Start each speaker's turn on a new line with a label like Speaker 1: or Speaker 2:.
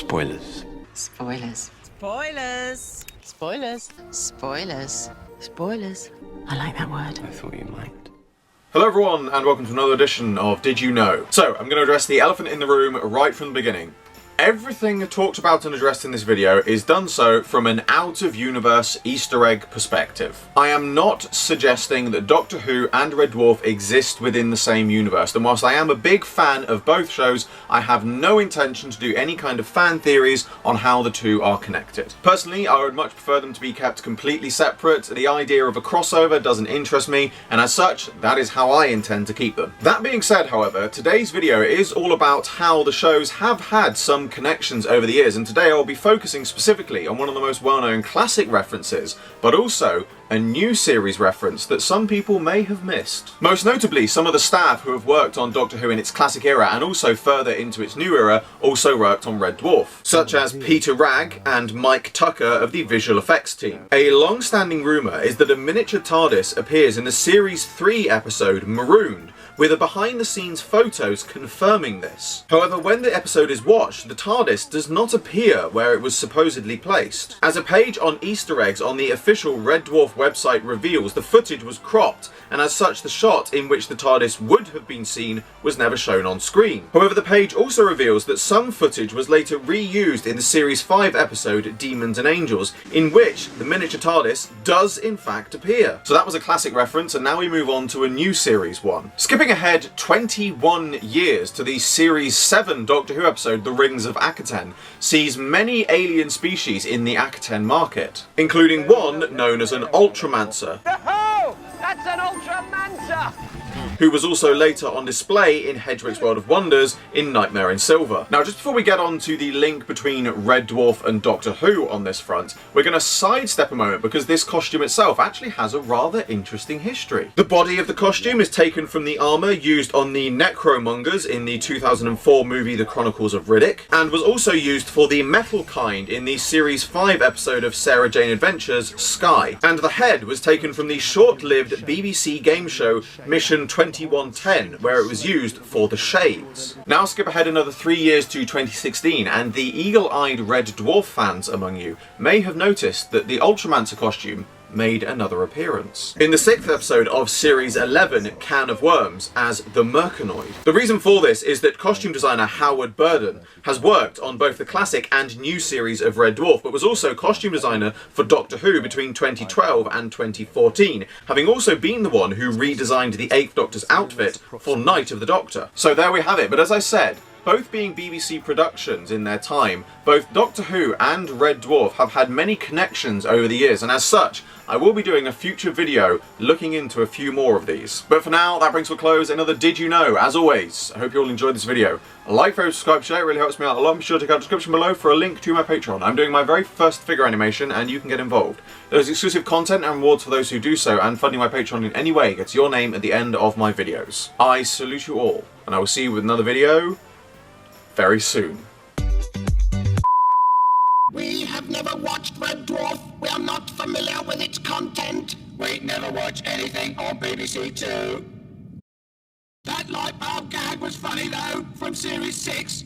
Speaker 1: Spoilers.
Speaker 2: Spoilers.
Speaker 3: Spoilers.
Speaker 2: Spoilers. Spoilers. Spoilers. I like that word.
Speaker 1: I thought you might.
Speaker 4: Hello everyone and welcome to another edition of Did You Know? So, I'm going to address the elephant in the room right from the beginning. Everything talked about and addressed in this video is done so from an out-of-universe Easter egg perspective. I am not suggesting that Doctor Who and Red Dwarf exist within the same universe, and whilst I am a big fan of both shows, I have no intention to do any kind of fan theories on how the two are connected. Personally, I would much prefer them to be kept completely separate. The idea of a crossover doesn't interest me, and as such, that is how I intend to keep them. That being said, however, today's video is all about how the shows have had some connections over the years, and today I'll be focusing specifically on one of the most well-known classic references, but also a new series reference that some people may have missed. Most notably, some of the staff who have worked on Doctor Who in its classic era and also further into its new era also worked on Red Dwarf, such as Peter Ragg and Mike Tucker of the visual effects team. A long-standing rumour is that a miniature TARDIS appears in the Series 3 episode Marooned, with a behind-the-scenes photos confirming this. However, when the episode is watched, the TARDIS does not appear where it was supposedly placed. As a page on Easter eggs on the official Red Dwarf website reveals, the footage was cropped, and as such the shot in which the TARDIS would have been seen was never shown on screen. However, the page also reveals that some footage was later reused in the Series 5 episode Demons and Angels, in which the miniature TARDIS does in fact appear. So that was a classic reference, and now we move on to a new Series 1. Skipping ahead 21 years to the Series 7 Doctor Who episode The Rings of Akaten sees many alien species in the Akaten market, including one known as an Ultramancer.
Speaker 5: That's an Ultramancer!
Speaker 4: Who was also later on display in Hedwig's World of Wonders in Nightmare in Silver. Now, just before we get on to the link between Red Dwarf and Doctor Who on this front, we're going to sidestep a moment because this costume itself actually has a rather interesting history. The body of the costume is taken from the armour used on the Necromongers in the 2004 movie The Chronicles of Riddick, and was also used for the metal kind in the Series 5 episode of Sarah Jane Adventures, Sky. And the head was taken from the short-lived BBC game show Mission 2110, where it was used for the shades. Now skip ahead another 3 years to 2016, and the eagle-eyed Red Dwarf fans among you may have noticed that the Ultramancer costume made another appearance in the 6th episode of Series 11, Can of Worms, as the Mercanoid. The reason for this is that costume designer Howard Burden has worked on both the classic and new series of Red Dwarf, but was also costume designer for Doctor Who between 2012 and 2014, having also been the one who redesigned the 8th Doctor's outfit for Night of the Doctor. So there we have it, but as I said, both being BBC productions in their time, both Doctor Who and Red Dwarf have had many connections over the years, and as such, I will be doing a future video looking into a few more of these. But for now, that brings to a close another Did You Know? As always, I hope you all enjoyed this video. Like, favorite, subscribe, share, it really helps me out a lot. Be sure to check out the description below for a link to my Patreon. I'm doing my very first figure animation, and you can get involved. There's exclusive content and rewards for those who do so, and funding my Patreon in any way gets your name at the end of my videos. I salute you all, and I will see you with another video very soon.
Speaker 6: We have never watched Red Dwarf. We are not familiar with its content. We never watch anything on BBC Two. That light bulb gag was funny though, from Series 6.